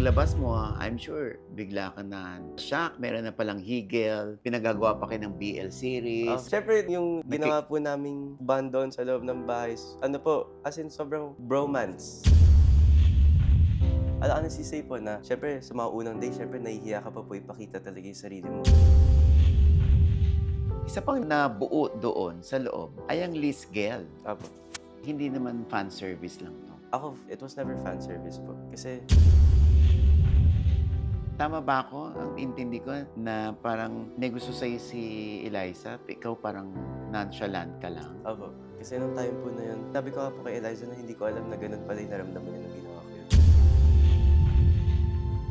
paglabas mo, I'm sure, bigla ka na shock, meron na palang higel, pinagagawa pa kayo ng BL series. Siyempre, yung ginawa po naming bond doon sa loob ng bahay, ano po, as in sobrang bromance. I'll honestly say po na, siyempre, sa mga unang day, siyempre, nahihiya ka pa po ipakita talaga yung sarili mo. Isa pang nabuo doon sa loob ay ang Liz Gel. Apo. Hindi naman fan service lang to. Ako, it was never fan service po. Kasi, Tama ba ako? Ang intindi ko na parang may gusto sa'yo si Eliza, ikaw parang nonchalant ka lang. apo. Kasi nung time po na yun, sabi ko nga po kay Eliza na hindi ko alam na ganun pala yung naramdaman niya nung ginawa ko yun.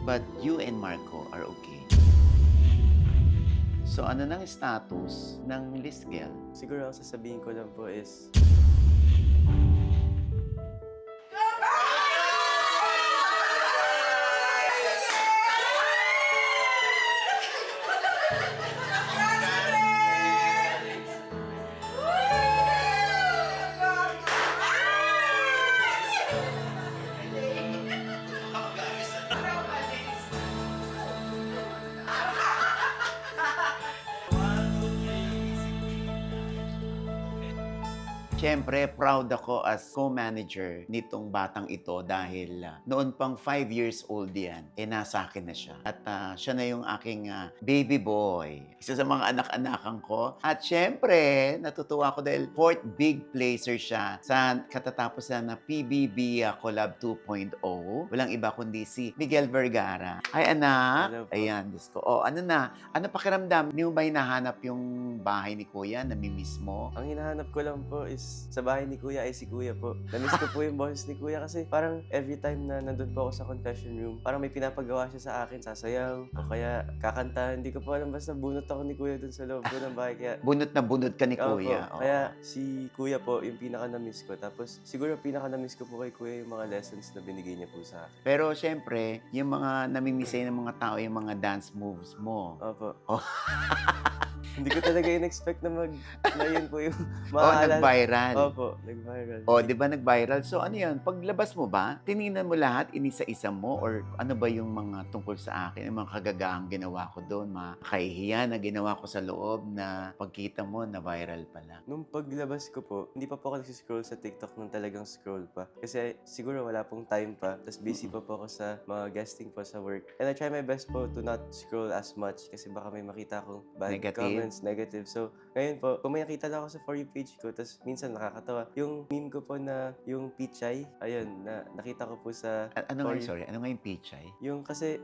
But you and Marco are okay. So ano nang status ng Liz Gel? Siguro ang sasabihin ko lang po is, Siyempre, proud ako as co-manager nitong batang ito dahil noon pang 5 years old yan, nasa akin na siya. At siya na yung aking baby boy. Isa sa mga anak-anakan ko. At siyempre, natutuwa ako dahil fourth big placer siya sa katatapos na PBB Collab 2.0. Walang iba kundi si Miguel Vergara. Ay, anak. Hello po. Ayan, Diyos ko. O, ano na? Ano pakiramdam? Hindi mo ba hinahanap yung bahay ni Kuya? Namimiss mo? ang hinahanap ko lang po is sa bahay ni Kuya ay si Kuya po. Namiss ko po yung boses ni Kuya kasi parang every time na nandun po ako sa confession room, parang may pinapagawa siya sa akin, sasayaw, o kaya kakanta. Hindi ko po alam, basta bunot ako ni Kuya dun sa loob ko ng bahay. Kaya, Bunot na bunot ka ni Opo. Kuya. Oo. Kaya si Kuya po, yung pinaka-namiss ko. Tapos siguro pinaka-namiss ko po kay Kuya yung mga lessons na binigay niya po sa akin. Pero syempre, yung mga namimiss sa'yo ng mga tao, yung mga dance moves mo. Opo. Oh. Hindi ko talaga in-expect na na yun po yung Oh, maaalala. nag-viral. Opo, nag-viral. O, di ba nag-viral? So, ano yun? Paglabas mo ba, tinignan mo lahat, inisa-isa mo? Or ano ba yung mga tungkol sa akin? Yung mga kagagahang ginawa ko doon? Mga kahihiyan na ginawa ko sa loob na pagkita mo, na-viral pala. Nung paglabas ko po, hindi pa po ako nagsiscroll sa TikTok nung talagang scroll pa. Kasi siguro wala pong time pa. Tapos busy pa po ako sa mga guesting po sa work. And I try my best po to not scroll as much kasi baka may makita akong bad Negative. comments, negative. So, ngayon po, kung may nakita lang ako sa For You page ko, tapos minsan nakakatawa. Yung meme ko po na yung pichay, ayun, na nakita ko po sa Ano nga For yung, You. sorry, ano nga yung pichay? Yung kasi,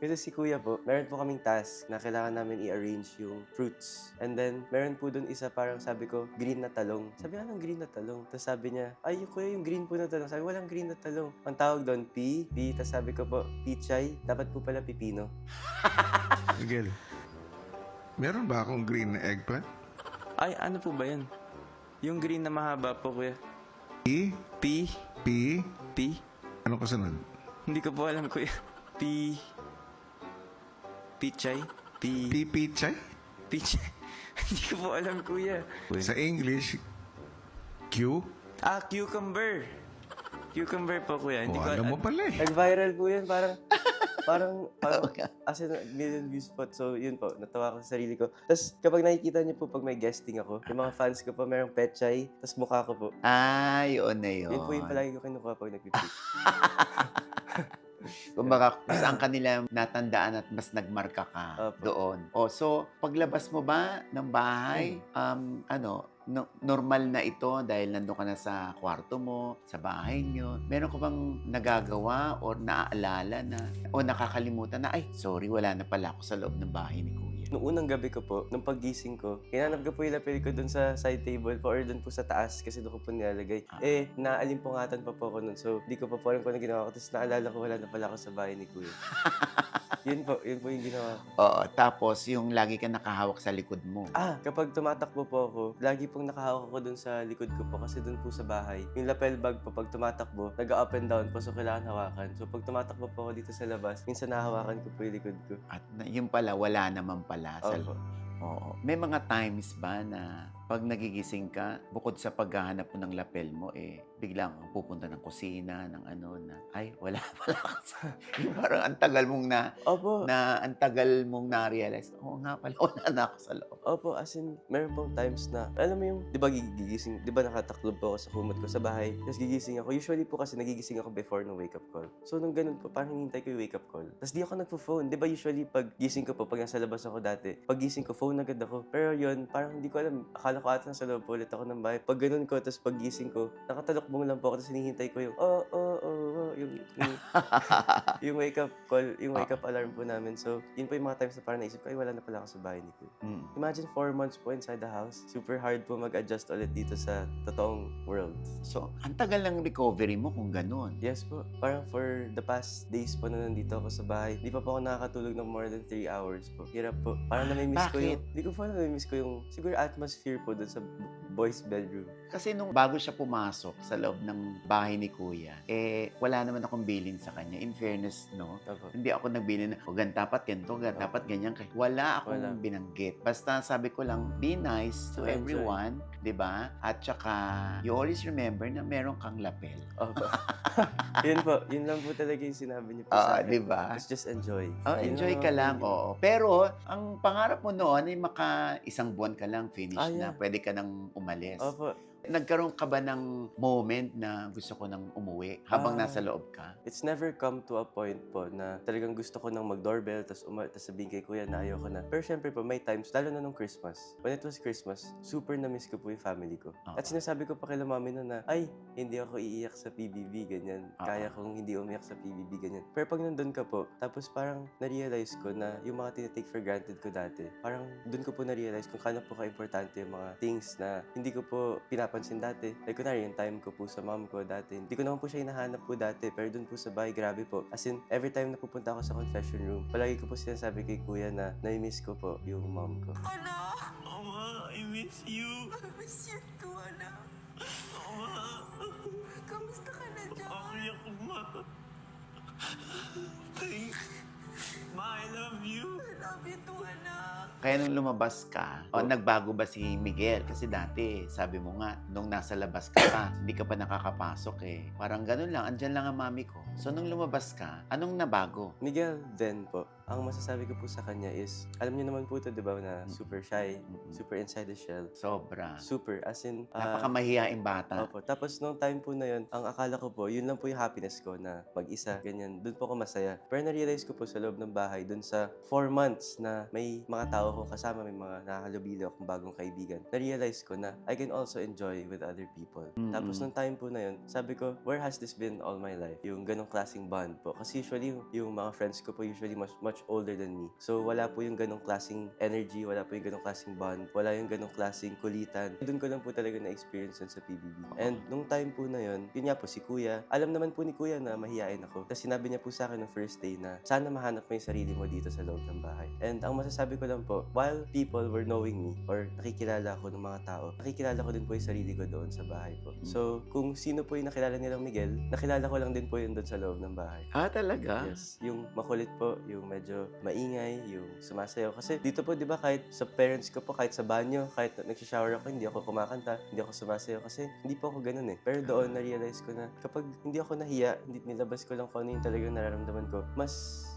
kasi si Kuya po, meron po kaming task na kailangan namin i-arrange yung fruits. And then, meron po dun isa parang sabi ko, green na talong. Sabi, anong green na talong? Tapos sabi niya, ay, Kuya, yung green po na talong. Sabi, walang green na talong. Ang tawag doon, P. Tapos sabi ko po, pichay. Dapat po pala pipino. Miguel, meron ba akong green na eggplant? Ay, ano po ba yan? Yung green na mahaba po, kuya. E? P? P? P? Ano kasunod? Hindi ko po alam, kuya. P? Pichay? P? Pipichay? Pichay? Hindi ko po alam, kuya. Sa English, Q? Ah, cucumber. Cucumber po, kuya. Hindi O, ko alam mo pala eh. Nag-viral po yun, parang Oo nga. as in, million views po. So, yun po, natawa ko sa sarili ko. Tapos, kapag nakikita niyo po, pag may guesting ako, yung mga fans ko po, merong petchay, tapos mukha ko po. Ah, yun na yun. Yun po yung palagi ko kinukuha pag nag-tweet. Kumbaga, kung saan kanila natandaan at mas nagmarka ka Opo. doon. O, so, paglabas mo ba ng bahay, normal na ito dahil nandun ka na sa kwarto mo, sa bahay nyo. Meron ko bang nagagawa o naaalala na, o nakakalimutan na, ay, sorry, wala na pala ako sa loob ng bahay ni Kuya. Nung unang gabi ko po, nung paggising ko, hinanap ko po yung lapel ko dun sa side table po or dun po sa taas kasi doon ko po nilalagay. Naalimpungatan pa po ako nun. So, di ko pa po alam kung ano ginawa ko. Tapos naalala ko wala na pala ako sa bahay ni Kuya. yun po yung ginawa ko. Oo, tapos yung lagi ka nakahawak sa likod mo. Kapag tumatakbo po ako, lagi pong nakahawak ako dun sa likod ko po kasi dun po sa bahay. Yung lapel bag po, pag tumatakbo, nag-up and down po so kailangan hawakan. So pag tumatakbo po ako dito sa labas, minsan nahawakan ko po yung likod ko. At yun pala, wala naman pala. Opo. Oo. May mga times ba na Pag nagigising ka, bukod sa paghahanap mo ng lapel mo, biglang pupunta ng kusina, ng ano na, ay, wala ka yung parang Opo, ang tagal mong na-realize, oo nga pala, wala na ako sa loob. Opo, as in, meron pong times na, alam mo yung, di ba gigising, di ba nakataklob po ako sa kumot ko sa bahay, tapos gigising ako. Usually po kasi nagigising ako before ng wake up call. So nung ganun po, parang hinihintay ko yung wake up call. Tapos di ako nagpo-phone. Di ba usually pag gising ko po, pag nasa labas ako dati, pag gising ko, phone agad ako. Pero yun, parang hindi ko alam, akala ko ata nasa loob po ulit ako ng bahay. Pag ganun ko, tapos pag gising ko, nakatalokbong lang po ako, tapos hinihintay ko yung, yung wake up call, yung wake up alarm po namin. So, yun po yung mga times na parang naisip ko, ay wala na pala ako sa bahay ni Kuya. Imagine 4 months po inside the house. Super hard po mag-adjust ulit dito sa totoong world. So, ang tagal ng recovery mo kung ganun. Yes po. Parang for the past days po na nandito ako sa bahay, di pa po ako nakakatulog ng more than 3 hours po. Hirap po. Parang namimiss ko yung, Bakit? di ko po namimiss ko yung, siguro atmosphere po dun sa boys bedroom. Kasi nung bago siya pumasok sa loob ng bahay ni Kuya, wala naman akong bilin sa kanya. In fairness, no? Opo. Hindi ako nagbilin na, dapat ganito, dapat ganyan. Wala akong Wala. binanggit. Basta sabi ko lang, be nice to To enjoy. everyone, di ba? At saka, you always remember na meron kang lapel. Opo. Yun po. Yun lang po talaga yung sinabi niyo po Ah, sa akin. di ba? Let's just enjoy. Oh, Yun enjoy lang ka po lang, yun. oo. Pero, ang pangarap mo noon ay isang buwan ka lang, finish na. Ah, yeah. Pwede ka nang umalis. Opo. Nagkaroon ka ba ng moment na gusto ko nang umuwi habang Ah. nasa loob ka? It's never come to a point po na talagang gusto ko nang mag-doorbell tapos sabihin kay kuya na ayoko na. Pero syempre po, may times, lalo na nung Christmas. When it was Christmas, super na-miss ko po yung family ko. Oo. At sinasabi ko pa kay mami na, ay, hindi ako iiyak sa PBB, ganyan. Oo. Kaya kong hindi umiyak sa PBB, ganyan. Pero pag nandun ka po, tapos parang na-realize ko na yung mga tinitake for granted ko dati, parang dun ko po na-realize kung kano po ka-importante yung mga things na hindi ko po pinapansin dati. Like, kunwari, yung time ko po sa mom ko dati, hindi ko naman po siya hinahanap po dati, pero dun po sa bahay, grabe po. As in, every time na pupunta ako sa confession room, palagi ko po sinasabi kay kuya na nai-miss ko po yung mom ko. Mama, I miss you. I miss you too, anak. Mama, Kamusta ka na dyan? okay ako, ma. Thanks. Ma, I love you. I love you too, anak. Kaya nung lumabas ka, nagbago ba si Miguel? Kasi dati, sabi mo nga, nung nasa labas ka pa, hindi ka pa nakakapasok eh. Parang ganun lang, andyan lang ang mami ko. So nung lumabas ka, anong nabago? Miguel din po, ang masasabi ko po sa kanya is, alam niyo naman po ito, di ba, na super shy, super inside the shell. Sobra. Super, as in, Napakamahiyaing bata. opo. Tapos nung time po na yun, ang akala ko po, yun lang po yung happiness ko na mag-isa, ganyan. Doon po ako masaya. Pero na-realize ko po sa loob ng bahay, doon sa 4 months na may mga tao akong kasama, may mga nakakalubilo akong bagong kaibigan, na-realize ko na I can also enjoy with other people. Tapos nung time po na yun, sabi ko, where has this been all my life? Yung ganong klaseng bond po. Kasi usually, yung mga friends ko po usually much older than me. So wala po yung ganong klaseng energy, wala po yung ganong klaseng bond, wala yung ganong klaseng kulitan. Doon ko lang po talaga na-experience yun sa PBB. And nung time po na yun nga po si Kuya, alam naman po ni Kuya na mahihain ako. Tapos sinabi niya po sa akin no first day na sana mahanap mo yung sarili mo dito sa loob ng bahay. And ang masasabi ko lang po, while people were knowing me or nakikilala ako ng mga tao, nakikilala ko din po yung sarili ko doon sa bahay po. So, kung sino po yung nakilala nilang Miguel, nakilala ko lang din po yun doon sa loob ng bahay. Ah, talaga? Yes, yung makulit po, yung medyo maingay, yung sumasayaw. Kasi dito po, di ba, kahit sa parents ko po, kahit sa banyo, kahit nagsishower ako, hindi ako kumakanta, hindi ako sumasayaw kasi hindi po ako ganun eh. Pero doon, na-realize ko na kapag hindi ako nahiya, hindi nilabas ko lang kung ano yung talagang nararamdaman ko, mas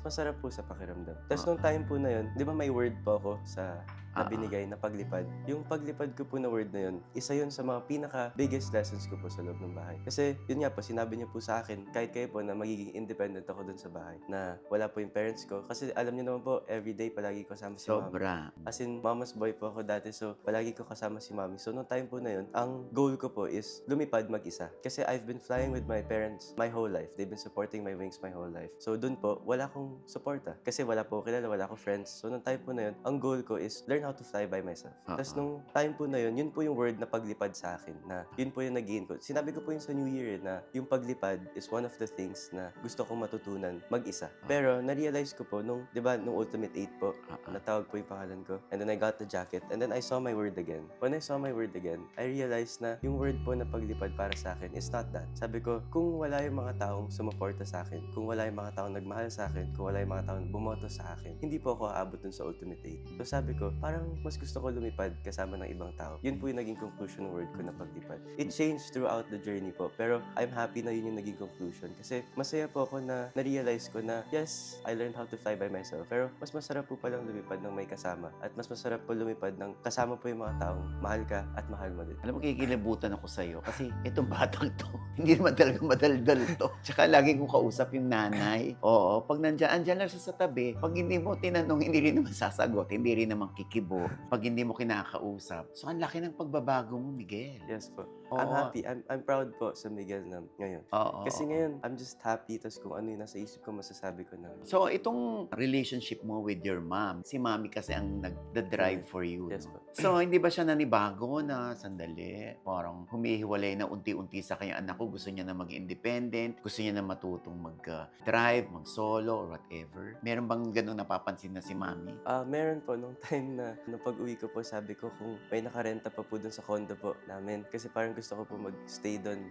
masarap po sa pakiramdam. Tapos nung time po na yun, di ba may word po ako sa na binigay na paglipad. Yung paglipad ko po na word na yun, isa yun sa mga pinaka-biggest lessons ko po sa loob ng bahay. Kasi yun nga po, sinabi niyo po sa akin, kahit kayo po na magiging independent ako dun sa bahay, na wala po yung parents ko. Kasi alam niyo naman po, everyday palagi ko kasama si mami. Sobra. As in, mama's boy po ako dati, so palagi ko kasama si mami. So, nung time po na yun, ang goal ko po is lumipad mag-isa. Kasi I've been flying with my parents my whole life. They've been supporting my wings my whole life. So, dun po, wala akong suporta. Kasi wala po ako kilala, wala akong friends. So, nung time po na yun, ang goal ko is learn how to fly by myself. Tapos, nung time po na yun po yung word na paglipad sa akin, na yun po yung nag-gain ko. Sinabi ko po yun sa New Year na yung paglipad is one of the things na gusto kong matutunan mag-isa. Pero, na-realize ko po, nung, di ba, nung Ultimate 8 po, natawag po yung pangalan ko. And then I got the jacket. And then I saw my word again. When I saw my word again, I realized na yung word po na paglipad para sa akin is not that. Sabi ko, kung wala yung mga taong sumuporta sa akin, kung wala yung mga taong nagmahal sa akin, kung wala yung mga taong bumoto sa akin, hindi po ako aabot dun sa Ultimate 8. So sabi ko, para parang mas gusto ko lumipad kasama ng ibang tao. Yun po yung naging conclusion ng word ko na paglipad. It changed throughout the journey po, pero I'm happy na yun yung naging conclusion kasi masaya po ako na na-realize ko na yes, I learned how to fly by myself, pero mas masarap po palang lumipad ng may kasama at mas masarap po lumipad ng kasama po yung mga taong mahal ka at mahal mo din. Alam mo, kikilabutan ako sa'yo kasi itong batang to, hindi naman talaga madaldal to. Tsaka lagi kong kausap yung nanay. Oo, pag andyan lang siya sa tabi, pag hindi mo tinanong, hindi rin naman sasagot, hindi rin naman kikibo. Pag hindi mo kinakausap. So, ang laki ng pagbabago mo, Miguel. Yes po. Oo. I'm happy. I'm proud po sa Miguel na ngayon. Oo. Kasi ngayon, I'm just happy. Tapos kung ano yung nasa isip ko, masasabi ko na. So, itong relationship mo with your mom, si mami kasi ang nagda-drive for you. Yes no? po. So, hindi ba siya nanibago na sandali? Parang humihiwalay na unti-unti sa kanyang anak ko. Gusto niya na maging independent. Gusto niya na matutong mag-drive, mag-solo, or whatever. Meron bang ganun napapansin na si mami? Meron po nung time na nung pag-uwi ko po, sabi ko kung may nakarenta pa po dun sa condo po namin. Kasi parang gusto ko po mag-stay dun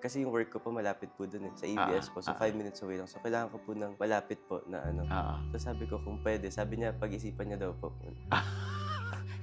kasi yung work ko po malapit po dun sa ABS po. So 5 minutes away lang. So kailangan ko po ng malapit po na ano. So sabi ko kung pwede. Sabi niya pag-isipan niya daw po.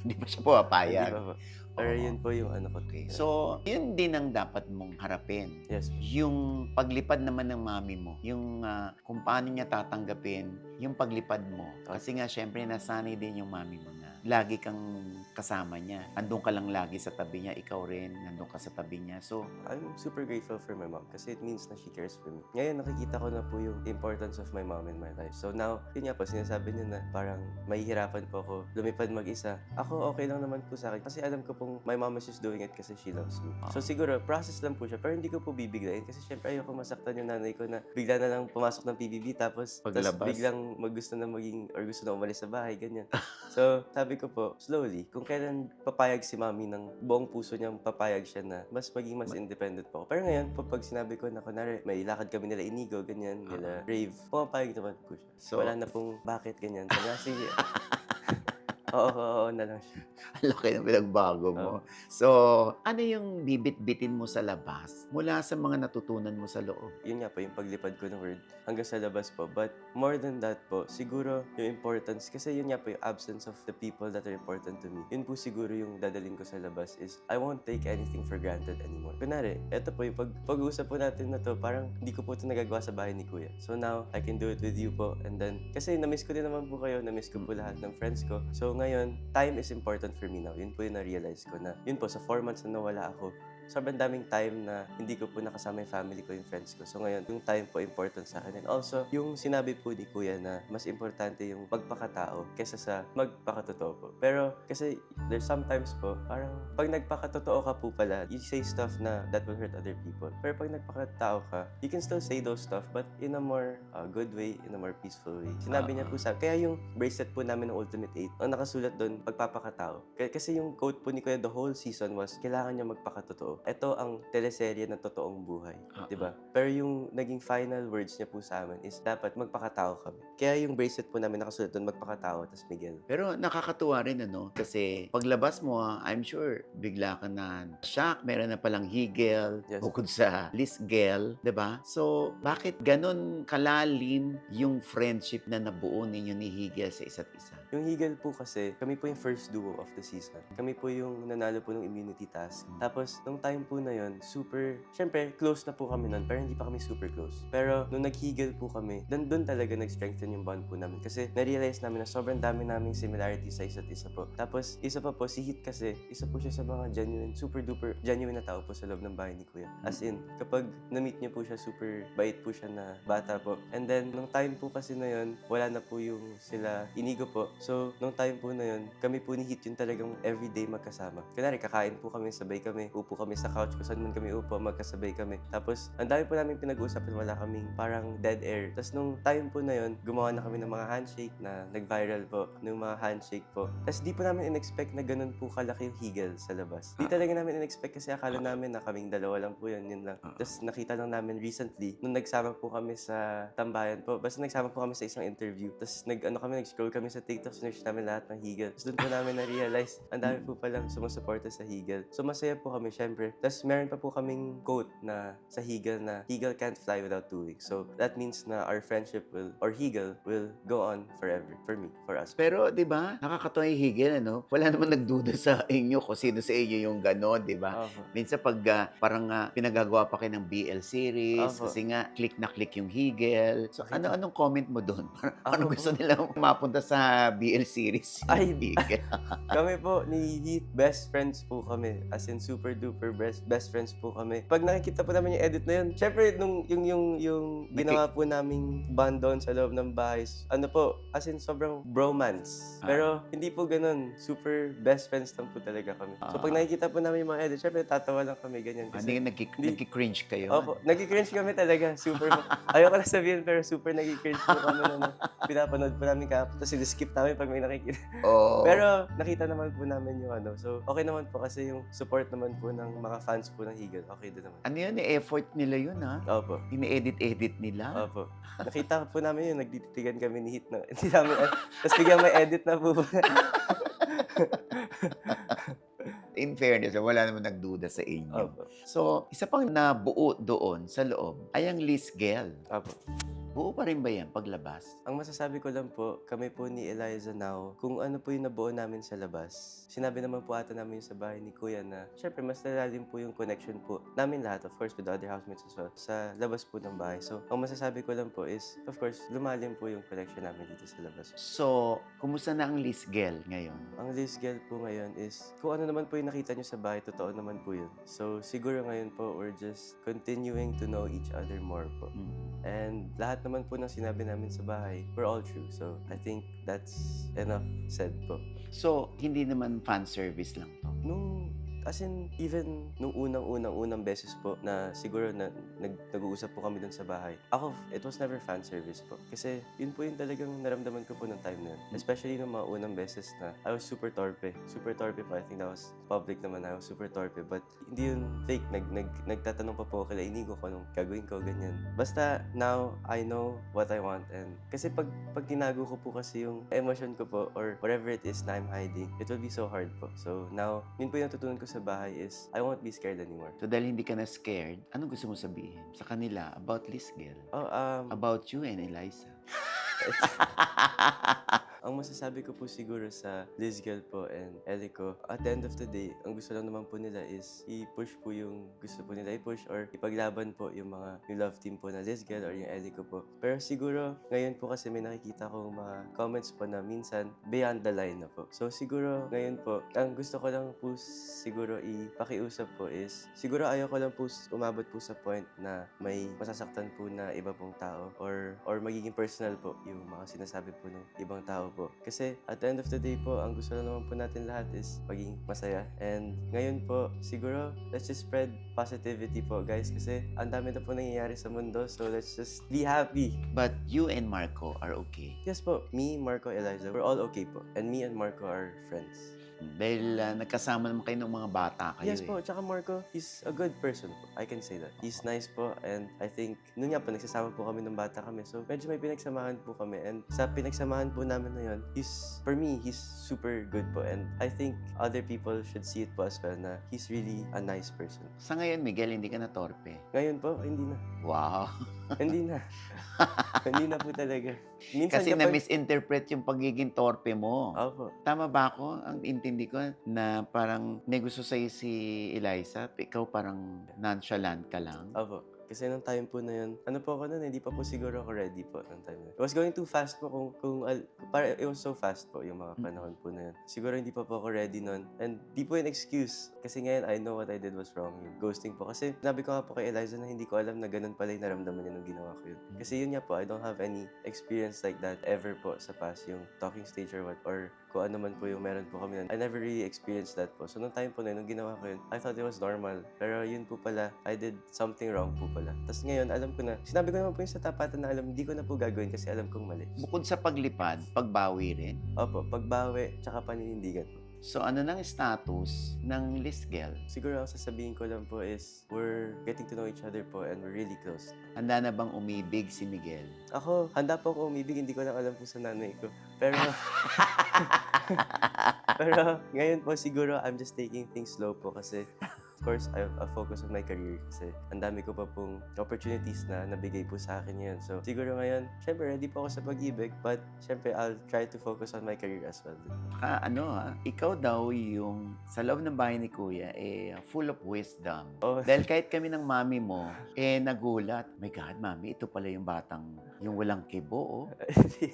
Hindi ba siya Hindi pumapayag? pa po. Pero Oo. yun po yung ano ko. Okay. So, yun din ang dapat mong harapin. Yes po. Yung paglipad naman ng mami mo, yung kung paano niya tatanggapin yung paglipad mo. Kasi nga, syempre, nasanay din yung mami mo na lagi kang kasama niya. Andun ka lang lagi sa tabi niya, ikaw rin, nandun ka sa tabi niya. So, I'm super grateful for my mom kasi it means na she cares for me. Ngayon, nakikita ko na po yung importance of my mom in my life. So now, yun nga po, sinasabi niya na parang mahihirapan po ako lumipad mag-isa. Ako, okay lang naman po sa akin kasi alam ko pong my mom is just doing it kasi she loves me. So siguro, process lang po siya pero hindi ko po bibiglayin kasi syempre ayoko masaktan yung nanay ko na bigla na lang pumasok ng PBB tapos Paglabas. biglang gusto na maging or gusto na umalis sa bahay, ganyan. So, sabi ko po, slowly, kung kailan papayag si mami ng buong puso niyang papayag siya na mas maging mas independent po ako. Pero ngayon, pag sinabi ko na kunwari, may lakad kami nila Inigo, ganyan, nila Rave, pumapayag naman po siya. So- wala na pong bakit ganyan. Kaya sige, oo na lang siya. ang laki ng pinagbago mo. Oo. So, ano yung bibit-bitin mo sa labas mula sa mga natutunan mo sa loob? Yun nga po, yung paglipad ko ng word hanggang sa labas po. But more than that po, siguro yung importance, kasi yun nga po yung absence of the people that are important to me. Yun po siguro yung dadalhin ko sa labas is, I won't take anything for granted anymore. Kunwari, eto po yung pag-uusap po natin na to, parang hindi ko po ito nagagawa sa bahay ni Kuya. So now, I can do it with you po. And then, kasi na-miss ko din naman po kayo, na-miss ko po lahat ng friends ko. So ngayon, time is important for me now. Yun po yung na-realize ko na, yun po, sa 4 months na nawala ako, sobrang daming time na hindi ko po nakasama yung family ko, yung friends ko. So ngayon, yung time po important sa akin. And also, yung sinabi po ni Kuya na mas importante yung magpakatao kesa sa magpakatotoo po. Pero kasi there's sometimes po, parang pag nagpakatotoo ka po pala, you say stuff na that will hurt other people. Pero pag nagpakatao ka, you can still say those stuff but in a more good way, in a more peaceful way. Sinabi niya po sa kaya yung bracelet po namin ng Ultimate 8, ang nakasulat doon, pagpapakatao. Kasi yung quote po ni Kuya the whole season was, kailangan niya magpakatotoo. Ito ang teleserye ng totoong buhay. Diba? Pero yung naging final words niya po sa amin is dapat magpakatao kami. Kaya yung bracelet po namin nakasulat doon, magpakatao, tas Miguel. Pero nakakatuwa rin, ano? Kasi paglabas mo, I'm sure, bigla ka na shock, meron na palang higel, Yes. bukod sa lisgel, di ba? So, bakit ganun kalalim yung friendship na nabuo ninyo ni Higel sa isa't isa? Yung Higel po kasi, kami po yung first duo of the season. Kami po yung nanalo po ng immunity task. Tapos, nung time po na yon syempre, close na po kami nun, pero hindi pa kami super close. Pero, nung nag-Higel po kami, doon talaga nag-strengthen yung bond po namin. Kasi, na-realize namin na sobrang dami naming similarities sa isa't isa po. Tapos, isa pa po, si Hit kasi, isa po siya sa mga genuine, super duper, genuine na tao po sa loob ng bahay ni Kuya. As in, kapag na-meet niyo po siya, super bait po siya na bata po. And then, nung time po kasi na yon wala na po yung sila Inigo po. So, nung time po na yun, kami po ni Hit yung talagang everyday magkasama. Kunwari, kakain po kami, sabay kami, upo kami sa couch, kung saan man kami upo, magkasabay kami. Tapos, ang dami po namin pinag-uusapan, wala kaming parang dead air. Tapos, nung time po na yun, gumawa na kami ng mga handshake na nag-viral po, ng mga handshake po. Tapos, di po namin in-expect na ganun po kalaki yung Higel sa labas. Di talaga namin in-expect kasi akala namin na kaming dalawa lang po yun lang. Tapos, nakita lang namin recently, nung nagsama po kami sa tambayan po, basta nagsama po kami sa isang interview. Tapos, nag-scroll kami sa TikTok, tapos search namin lahat ng Higel. Tapos doon po namin na-realize, ang dami po palang sumusuporta sa Higel. So masaya po kami, syempre. Tapos meron pa po kaming quote na sa Higel na Higel can't fly without 2 wings. So that means na our friendship will, or Higel will go on forever. For me, for us. Pero, di ba, nakakatawa yung higil, ano? Wala naman nagduda sa inyo kung sino sa inyo yung gano'n, di ba? Opo. Minsan pag parang pinagagawa pa kayo ng BL series, Opo. kasi nga, click na click yung higil. So, Bakit? anong comment mo doon? Ano Ako gusto po. nila mapunta sa BL series? Yung Ay, higil. Kami po ni Heath, best friends po kami. As in, super duper best friends po kami. Pag nakikita po namin yung edit na yun, syempre, nung yung ginawa po naming bond doon sa loob ng bahay, ano po, as in, sobrang bromance. Pero, hindi po ganun. Super best friends lang po talaga kami. So, pag nakikita po namin yung mga edit, syempre, tatawa lang kami, ganyan. Hindi Hindi- nagki-cringe kayo. Opo, nagki-cringe kami talaga. Super, ayoko na sabihin, pero super nagki-cringe po kami na pinapanood po namin kahapon. Tapos, skip namin pag may nakikita. Oo. Pero nakita naman po namin yung ano. So, okay naman po kasi yung support naman po ng mga fans po ng Higel. Okay din naman. Ano yun, effort nila yun, ha? Opo. Ini-edit nila. Opo. Nakita po namin yun. Nagtititigan kami ni Hit na. Hindi namin, tapos bigyan may edit na po. In fairness, wala naman nagduda sa inyo. Opo. So, isa pang nabuo doon sa loob ay ang Liz Gel. Opo. Buo pa rin ba yan paglabas? Ang masasabi ko lang po, kami po ni Eliza now, kung ano po yung nabuo namin sa labas. Sinabi naman po ata namin sa bahay ni Kuya na, syempre, mas nalalim po yung connection po namin lahat, of course, with the other housemates as well, sa labas po ng bahay. So, ang masasabi ko lang po is, of course, lumalim po yung connection namin dito sa labas. So, kumusta na ang Liz Gel ngayon? Ang Liz Gel po ngayon is, kung ano naman po yung nakita nyo sa bahay, totoo naman po yun. So, siguro ngayon po, we're just continuing to know each other more po. And lahat naman po ng sinabi namin sa bahay, we're all true. So, I think that's enough said po. So, hindi naman fan service lang to. As in, even nung unang beses po na siguro na nag-uusap po kami dun sa bahay. Ako, it was never fan service po. Kasi yun po yung talagang naramdaman ko po ng time na yun. Especially nung mga unang beses na I was super torpe. Super torpe po. I think that was public naman. I was super torpe. But hindi yun fake. Nagtatanong pa po kila Inigo kung anong gagawin ko, ganyan. Basta now, I know what I want. And kasi pag tinago ko po kasi yung emotion ko po or whatever it is na I'm hiding, it will be so hard po. So now, yun po yung natutunan ko sa bahay is I won't be scared anymore. So, dahil hindi ka na scared, anong gusto mo sabihin sa kanila about Liz Gel? Oh, About you and Eliza? ang masasabi ko po siguro sa Liz Gel po and Elico, at the end of the day, ang gusto lang naman po nila is i-push po yung gusto po nila i-push or ipaglaban po yung love team po na Liz Gel or yung Elico po. Pero siguro, ngayon po kasi may nakikita kong mga comments po na minsan beyond the line na po. So siguro, ngayon po, ang gusto ko lang po siguro ipakiusap po is, siguro ayaw ko lang po umabot po sa point na may masasaktan po na iba pong tao or magiging personal po yung mga sinasabi po ng ibang tao po. Kasi at the end of the day po, ang gusto lang naman po natin lahat is maging masaya. And ngayon po, siguro, let's just spread positivity po, guys. Kasi ang dami na po nangyayari sa mundo. So let's just be happy. But you and Marco are okay. Yes po, me, Marco, Eliza, we're all okay po. And me and Marco are friends. Dahil nagkasama naman kayo ng mga bata kayo. Yes po, tsaka Marco, he's a good person po. I can say that. He's nice po and I think, noon nga po, nagsasama po kami ng bata kami. So, medyo may pinagsamahan po kami. And sa pinagsamahan po namin na yun, for me, he's super good po. And I think other people should see it po as well na he's really a nice person. Sa ngayon, Miguel, hindi ka na torpe. Ngayon po, hindi na. Wow. Hindi na. Hindi na po talaga. Minsan Kasi na-misinterpret yung pagiging torpe mo. Opo. Tama ba ako? Ang intindi ko na parang may gusto sa'yo si Eliza, ikaw parang nonchalant ka lang. Opo. Kasi nung time po na yun, ano po ako nun, hindi pa po siguro ako ready po nung time na yun. It was going too fast po it was so fast po yung mga panahon po na yun. Siguro hindi pa po ako ready nun. And di po yung excuse. Kasi ngayon, I know what I did was wrong. Yung ghosting po. Kasi sabi ko nga po kay Eliza na hindi ko alam na ganun pala yung naramdaman niya nung ginawa ko yun. Kasi yun nga po, I don't have any experience like that ever po sa past. Yung talking stage or what. Or kung ano man po yung meron po kami nun. I never really experienced that po. So nung time po na yun, nung ginawa ko yun, I thought it was normal. Pero yun po pala, I did something wrong po pala. Tapos ngayon, alam ko na, sinabi ko naman po yung sa tapatan na alam, hindi ko na po gagawin kasi alam kong mali. Bukod sa paglipad, pagbawi rin. Opo, pagbawi, tsaka paninindigan po. So ano nang status ng Lisgel? Siguro ang sasabihin ko lang po is we're getting to know each other po and we're really close. Handa na bang umibig si Miguel? Ako, handa po ako umibig, hindi ko lang alam po sa nanay ko. Pero, pero ngayon po siguro I'm just taking things slow po kasi of course, I'll focus on my career kasi ang dami ko pa pong opportunities na nabigay po sa akin yun. So, siguro ngayon, syempre, ready po ako sa pag-ibig, but syempre, I'll try to focus on my career as well. Ikaw daw yung sa loob ng bahay ni Kuya, full of wisdom. Oh, Dahil kahit kami ng mami mo, nagulat. My God, mami, ito pala yung batang, yung walang kibo, oh.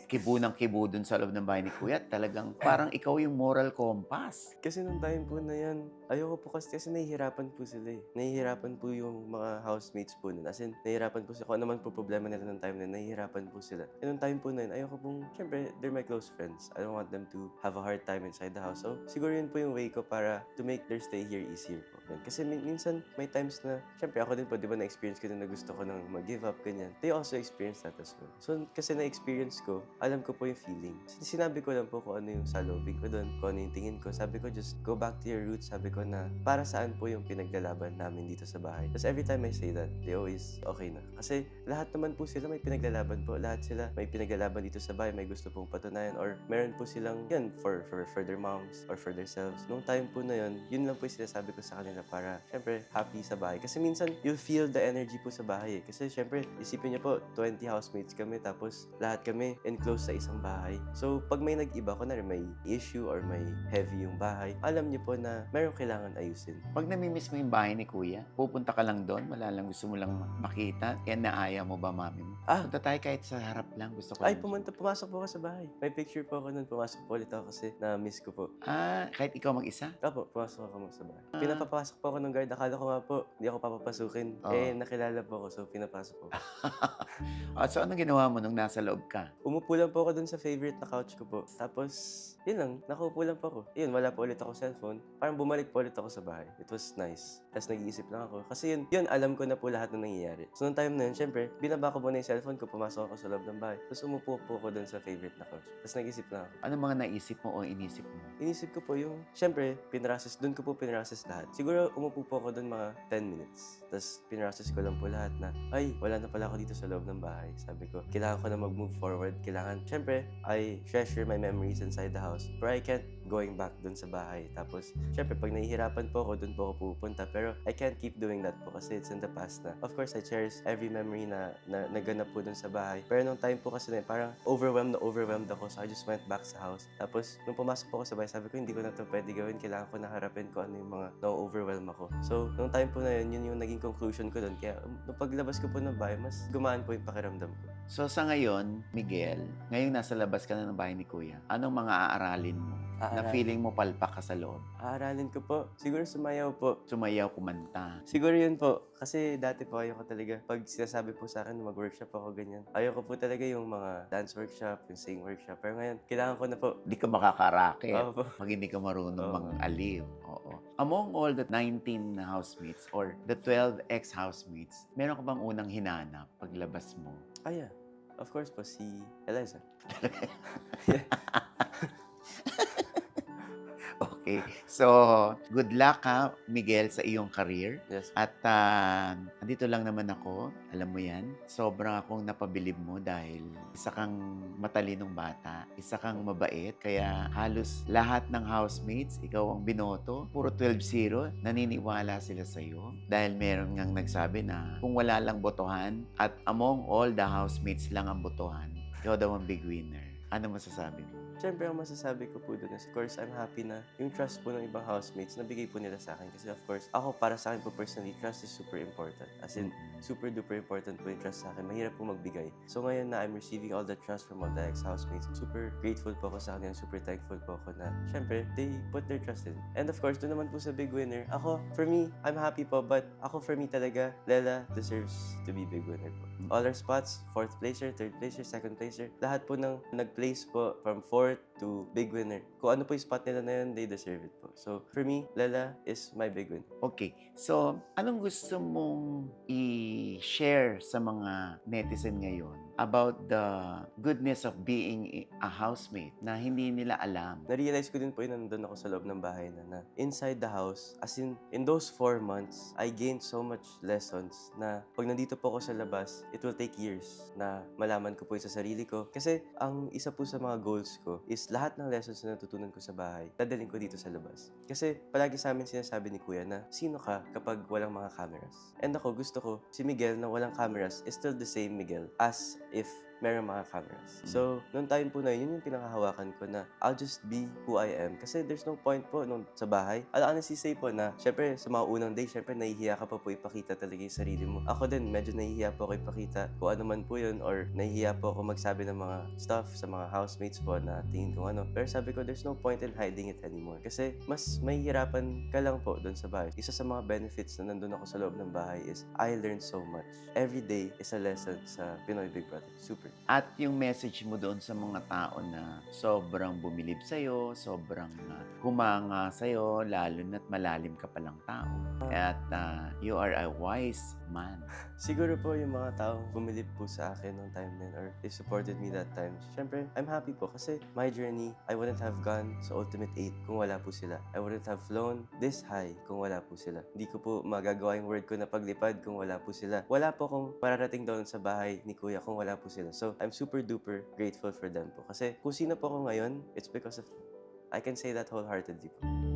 Kibo ng kibo dun sa loob ng bahay ni Kuya. Talagang parang ikaw yung moral compass. kasi nung time po na yan, ayoko po kasi nahihirapan po sila eh. Nahihirapan po yung mga housemates po nun. As in, nahihirapan po sila. Kung ano man po problema nila nung time na yun, nahihirapan po sila. And nung time po na yun, ayoko pong, syempre, they're my close friends. I don't want them to have a hard time inside the house. So, siguro yun po yung way ko para to make their stay here easier po. Yan. Kasi minsan, may times na, syempre, ako din po, di ba, na-experience ko din na gusto ko nang mag-give up, ganyan. They also experience that as well. So, kasi na-experience ko, alam ko po yung feeling. Sinabi ko lang po kung ano yung salobing ko doon, kung ano yung tingin ko. Sabi ko, just go back to your roots. Sabi ko na, para saan po yung pinaglalaban namin dito sa bahay. Tapos every time I say that, they always okay na. Kasi lahat naman po sila may pinaglalaban po. Lahat sila may pinaglalaban dito sa bahay, may gusto pong patunayan or meron po silang yan for their moms or for themselves. Nung time po na yun lang po yung sinasabi ko sa kanila para syempre happy sa bahay. Kasi minsan you'll feel the energy po sa bahay eh. Kasi syempre isipin niyo po 20 housemates kami tapos lahat kami enclosed sa isang bahay. So pag may nag-iba, kunwari may issue or may heavy yung bahay, alam niyo po na meron kailangan ayusin. Pag namimiss mo yung bahay ni Kuya, pupunta ka lang doon, wala lang gusto mo lang makita, kaya naaya mo ba mami mo? Punta tayo kahit sa harap lang, gusto ko Ay, lang. pumasok po ako sa bahay. May picture po ako nun, pumasok po ulit ako kasi na-miss ko po. Kahit ikaw mag-isa? Opo, pumasok ako sa bahay. Pinapapasok po ako ng guard. Akala ko nga po, hindi ako papapasukin. Oo. Nakilala po ako, so pinapasok po. So anong ginawa mo nung nasa loob ka? Umupo lang po ako dun sa favorite na couch ko po. Tapos, yun lang, nakaupo lang po ako. Yun, wala po ulit ako cellphone. Parang bumalik po ulit ako sa bahay. It was nice. Tapos nag-iisip lang ako. Kasi yun, alam ko na po lahat na nangyayari. So, nung time na yun, syempre, binaba ko muna yung cellphone ko, pumasok ako sa loob ng bahay. Tapos umupo po ako dun sa favorite na couch. Tapos nag-isip lang ako. Anong mga naisip mo o inisip mo? Inisip ko po yung, syempre, dun ko po pinrases lahat. Siguro, umupo po ako dun mga 10 minutes. Tapos, pinrases ko lang po lahat na, ay, wala na pala ako dito sa loob ng bahay. Sabi ko, kailangan ko na mag-move forward. Kailangan, syempre, I treasure my memories inside the house. But I can't going back dun sa bahay. Tapos, syempre, pag nahihirapan po ako, dun po ako pupunta. Pero, I can't keep doing that po kasi it's in the past na. Of course, I cherish every memory na naganap po dun sa bahay. Pero nung time po kasi na yun, parang overwhelmed ako. So, I just went back sa house. Tapos, nung pumasok po ako sa bahay, sabi ko, hindi ko na to pwede gawin. Kailangan ko na harapin ko ano yung mga na-overwhelm ako. So, nung time po na yun, yun yung naging conclusion ko dun. Kaya, nung paglabas ko po ng bahay, mas gumaan po yung pakiramdam ko. So sa ngayon, Miguel, ngayong nasa labas ka na ng bahay ni Kuya, anong mga aaralin mo na feeling mo palpak ka sa loob? Aaralin ko po. Siguro sumayaw po. Sumayaw, kumanta. Siguro yun po. Kasi dati po ayoko talaga. Pag sinasabi po sa akin mag-workshop ako ganyan. Ayoko po talaga yung mga dance workshop, yung sing workshop. Pero ngayon, kailangan ko na po. Di ka makakaraket Opo. pag hindi ka marunong Oo. mang-aliw. Oo. Among all the 19 housemates or the 12 ex-housemates, meron ka bang unang hinanap paglabas mo? Yeah. Of course po, si Eliza. Okay. So, good luck ha, Miguel, sa iyong career. Yes. At andito lang naman ako, alam mo yan, sobrang akong napabilib mo dahil isa kang matalinong bata, isa kang mabait, kaya halos lahat ng housemates, ikaw ang binoto, puro 12-0, naniniwala sila sa'yo. Dahil meron ngang nagsabi na kung wala lang botohan at among all the housemates lang ang botohan, ikaw daw ang big winner. Ano masasabi mo? Siyempre, ang masasabi ko po dun is, of course, I'm happy na yung trust po ng ibang housemates, nabigay po nila sa akin. Kasi of course, ako para sa akin po personally, trust is super important. As in, super duper important po yung trust sa akin. Mahirap po magbigay. So ngayon na I'm receiving all the trust from all the ex-housemates, super grateful po ako sa kanila, super thankful po ako na, syempre, they put their trust in. And of course, doon naman po sa big winner, ako, for me, I'm happy po, but ako for me talaga, Lela deserves to be big winner po. All our spots, 4th placer, 3rd placer, 2nd placer, lahat po ng nag-place po from 4th to big winner. Kung ano po yung spot nila na yun, they deserve it po. So, for me, Lela is my big win. Okay. So, anong gusto mong i-share sa mga netizen ngayon about the goodness of being a housemate na hindi nila alam. Na-realize ko din po yun nandun ako sa loob ng bahay na inside the house, as in those 4 months, I gained so much lessons na pag nandito po ako sa labas, it will take years na malaman ko po yung sa sarili ko. Kasi ang isa po sa mga goals ko is lahat ng lessons na natutunan ko sa bahay, dadalhin ko dito sa labas. Kasi palagi sa amin sinasabi ni Kuya na sino ka kapag walang mga cameras. And ako, gusto ko, si Miguel na walang cameras is still the same Miguel as if meron mga cameras. So, noong time po na yun yung pinakahawakan ko na I'll just be who I am. Kasi there's no point po nung sa bahay. I'll honestly say po na, syempre, sa mga unang day, syempre, nahihiya ka pa po ipakita talaga yung sarili mo. Ako din, medyo nahihiya po ako ipakita kung ano man po yun or nahihiya po ako magsabi ng mga stuff sa mga housemates po na tingin kung ano. Pero sabi ko, there's no point in hiding it anymore. Kasi mas mahihirapan ka lang po doon sa bahay. Isa sa mga benefits na nandun ako sa loob ng bahay is I learned so much. Every day is a lesson sa Pinoy Big Brother. Super. At yung message mo doon sa mga tao na sobrang bumilib sa'yo, sobrang humanga sa'yo, lalo na't malalim ka palang tao. At you are a wise man. Siguro po yung mga taong bumilib po sa akin noong time na yun or they supported me that time. Siyempre, I'm happy po kasi my journey, I wouldn't have gone sa Ultimate 8 kung wala po sila. I wouldn't have flown this high kung wala po sila. Hindi ko po magagawa yung word ko na paglipad kung wala po sila. Wala po kung mararating doon sa bahay ni Kuya kung wala po sila. So, I'm super duper grateful for them po. Kasi kung sino po ako ngayon, it's because of them. I can say that wholeheartedly po.